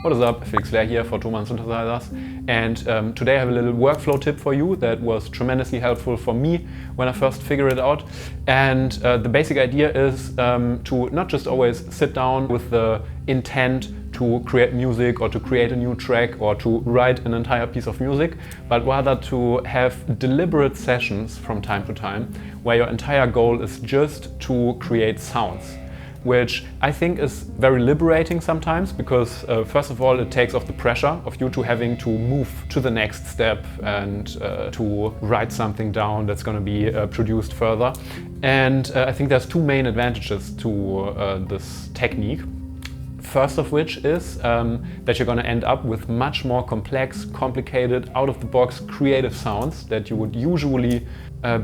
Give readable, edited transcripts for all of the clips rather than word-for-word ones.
What is up, Felix here for Thomann Synthesizers, and today I have a little workflow tip for you that was tremendously helpful for me when I first figured it out. And the basic idea is to not just always sit down with the intent to create music or to create a new track or to write an entire piece of music, but rather to have deliberate sessions from time to time where your entire goal is just to create sounds. Which I think is very liberating sometimes because first of all it takes off the pressure of you to having to move to the next step and to write something down that's going to be produced further. And I think there's two main advantages to this technique. First of which is that you're going to end up with much more complex, complicated, out-of-the-box creative sounds that you would usually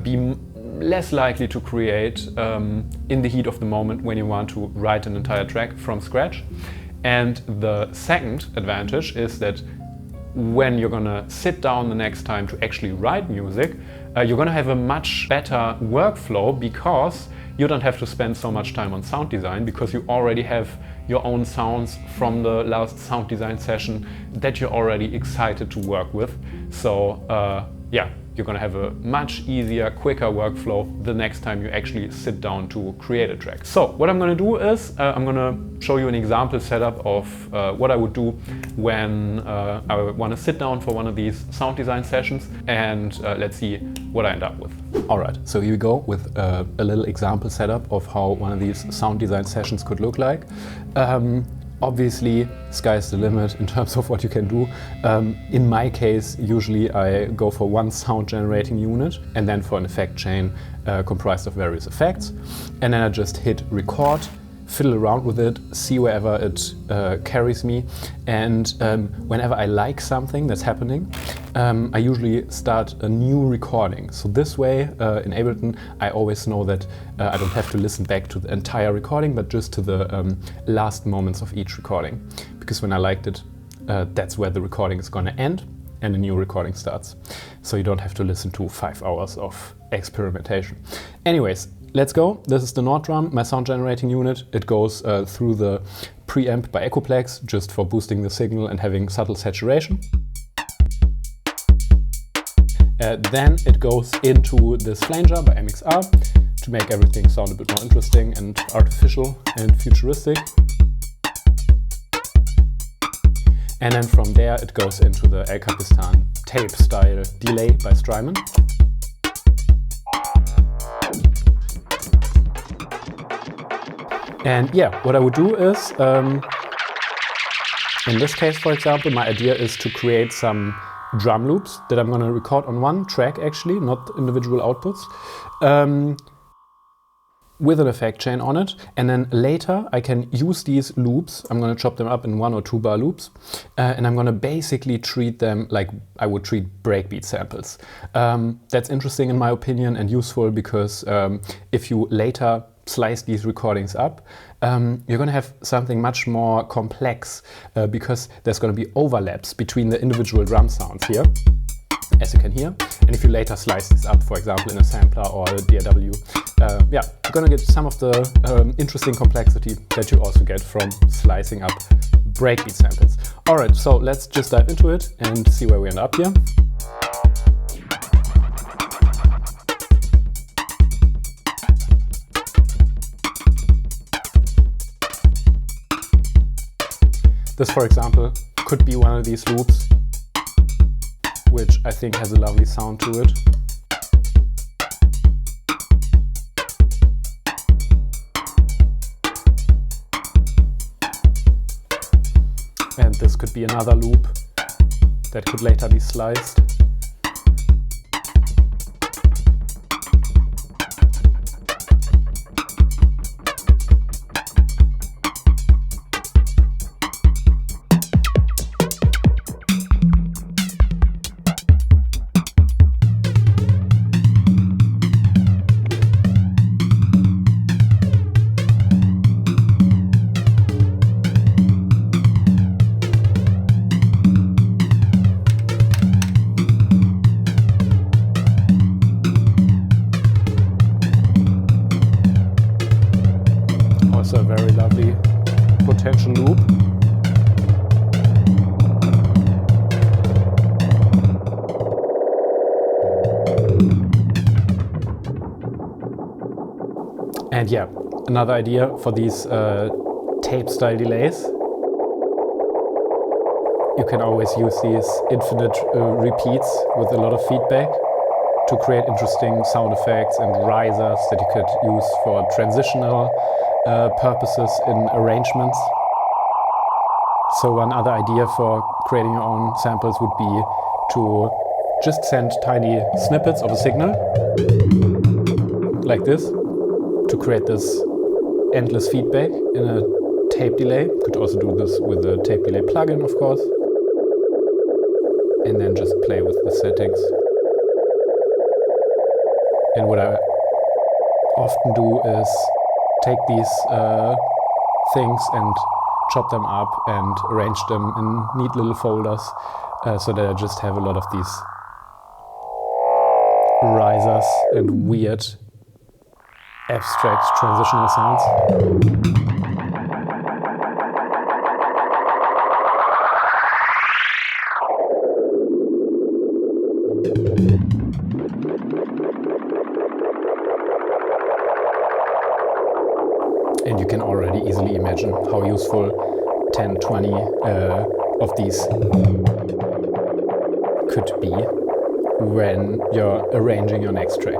be less likely to create in the heat of the moment when you want to write an entire track from scratch. And the second advantage is that when you're gonna sit down the next time to actually write music, you're gonna have a much better workflow because you don't have to spend so much time on sound design because you already have your own sounds from the last sound design session that you're already excited to work with. So yeah, you're going to have a much easier, quicker workflow the next time you actually sit down to create a track. So what I'm going to do is I'm going to show you an example setup of what I would do when I want to sit down for one of these sound design sessions, and let's see what I end up with. Alright, so here we go with a little example setup of how one of these sound design sessions could look like. Obviously, sky's the limit in terms of what you can do. In my case, usually I go for one sound generating unit and then for an effect chain comprised of various effects. And then I just hit record, fiddle around with it, see wherever it carries me. And whenever I like something that's happening, I usually start a new recording. So this way, in Ableton, I always know that I don't have to listen back to the entire recording, but just to the last moments of each recording. Because when I liked it, that's where the recording is going to end and a new recording starts. So you don't have to listen to 5 hours of experimentation. Anyways, let's go. This is the Nord drum, my sound generating unit. It goes through the preamp by Echoplex, just for boosting the signal and having subtle saturation. Then it goes into this flanger by MXR to make everything sound a bit more interesting and artificial and futuristic. And then from there it goes into the El Capistan tape style delay by Strymon. And yeah, what I would do is, in this case for example, my idea is to create some drum loops that I'm going to record on one track actually, not individual outputs, with an effect chain on it. And then later I can use these loops, I'm going to chop them up in 1 or 2 bar loops, and I'm going to basically treat them like I would treat breakbeat samples. That's interesting in my opinion and useful because if you later slice these recordings up, you're going to have something much more complex because there's going to be overlaps between the individual drum sounds here, as you can hear. And if you later slice this up, for example, in a sampler or a DAW, yeah, you're going to get some of the interesting complexity that you also get from slicing up breakbeat samples. Alright, so let's just dive into it and see where we end up here. This, for example, could be one of these loops, which I think has a lovely sound to it. And this could be another loop that could later be sliced. Also a very lovely potential loop. And yeah, another idea for these tape-style delays. You can always use these infinite repeats with a lot of feedback to create interesting sound effects and risers that you could use for transitional purposes in arrangements. So one other idea for creating your own samples would be to just send tiny snippets of a signal, like this, to create this endless feedback in a tape delay. You could also do this with a tape delay plugin, of course. And then just play with the settings. And what I often do is take these things and chop them up and arrange them in neat little folders so that I just have a lot of these risers and weird abstract transitional sounds. And you can already easily imagine how useful 10, 20 of these could be when you're arranging your next track.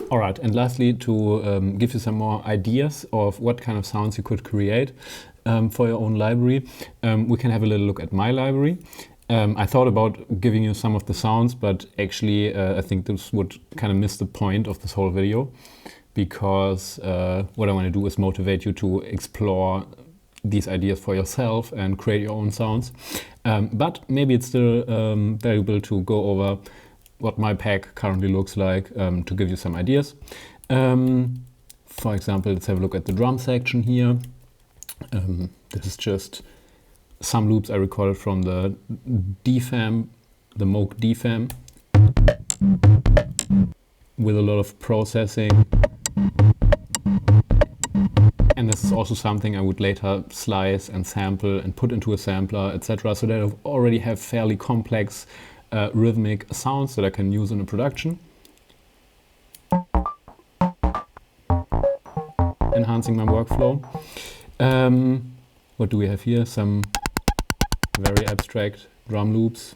Alright, and lastly, to give you some more ideas of what kind of sounds you could create for your own library, we can have a little look at my library. I thought about giving you some of the sounds, but actually I think this would kind of miss the point of this whole video, because what I want to do is motivate you to explore these ideas for yourself and create your own sounds. But maybe it's still valuable to go over what my pack currently looks like to give you some ideas. For example, let's have a look at the drum section here. This is just some loops I recorded from the DFAM, the Moog DFAM, with a lot of processing. And this is also something I would later slice and sample and put into a sampler, etc. So that I already have fairly complex rhythmic sounds that I can use in a production. Enhancing my workflow. What do we have here? Some very abstract drum loops.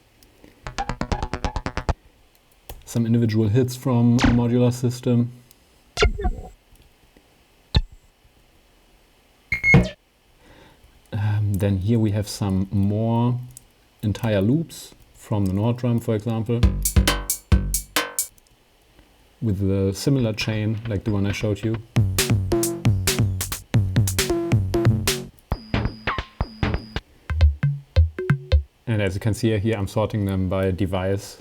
Some individual hits from a modular system. Then here we have some more entire loops from the Nord drum, for example, with a similar chain like the one I showed you. And as you can see here, I'm sorting them by device.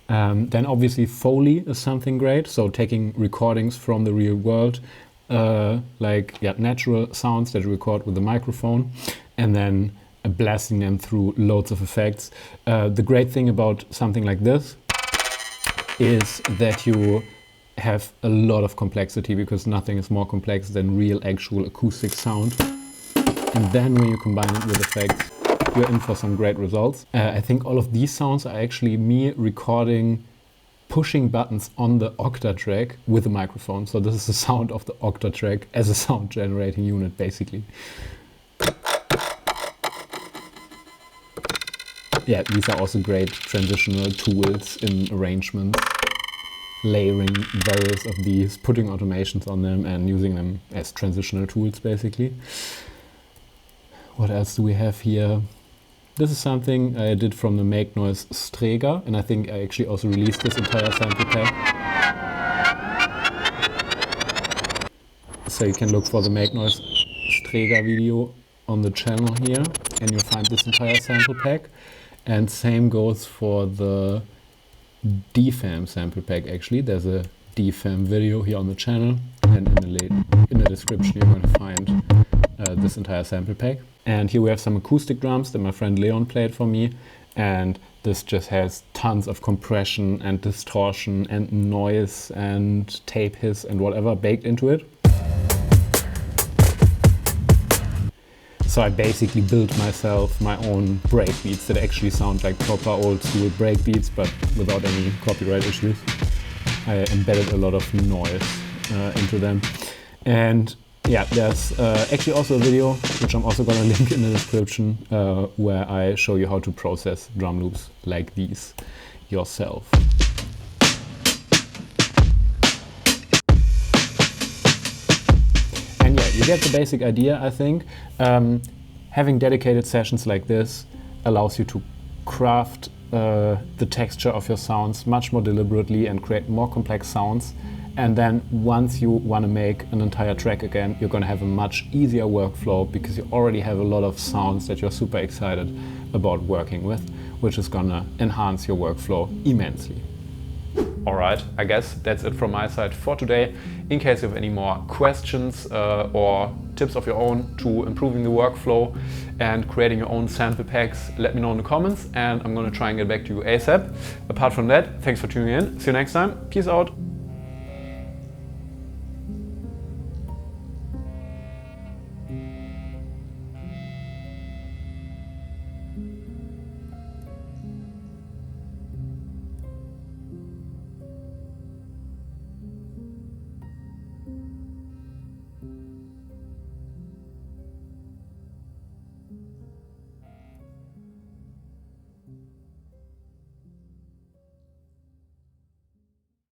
Then obviously Foley is something great, so taking recordings from the real world, like natural sounds that you record with the microphone, and then blasting them through loads of effects. The great thing about something like this is that you have a lot of complexity, because nothing is more complex than real actual acoustic sound. And then when you combine it with effects, you're in for some great results. I think all of these sounds are actually me recording pushing buttons on the octa track with a microphone. So this is the sound of the octa track as a sound generating unit, basically. Yeah, these are also great transitional tools in arrangements. Layering various of these, putting automations on them and using them as transitional tools, basically. What else do we have here? This is something I did from the Make Noise Strega, and I think I actually also released this entire sample pack. So you can look for the Make Noise Strega video on the channel here, and you'll find this entire sample pack. And same goes for the DFAM sample pack actually. There's a DFAM video here on the channel, and in the description you're going to find this entire sample pack. And here we have some acoustic drums that my friend Leon played for me, and this just has tons of compression and distortion and noise and tape hiss and whatever baked into it. So I basically built myself my own breakbeats that actually sound like proper old school breakbeats, but without any copyright issues. I embedded a lot of noise into them. And yeah, there's actually also a video, which I'm also gonna link in the description, where I show you how to process drum loops like these yourself. And yeah, you get the basic idea, I think. Having dedicated sessions like this allows you to craft the texture of your sounds much more deliberately and create more complex sounds. And then once you want to make an entire track again, you're going to have a much easier workflow because you already have a lot of sounds that you're super excited about working with, which is going to enhance your workflow immensely. Alright, I guess that's it from my side for today. In case you have any more questions or tips of your own to improving the workflow and creating your own sample packs, let me know in the comments and I'm going to try and get back to you ASAP. Apart from that, thanks for tuning in. See you next time. Peace out.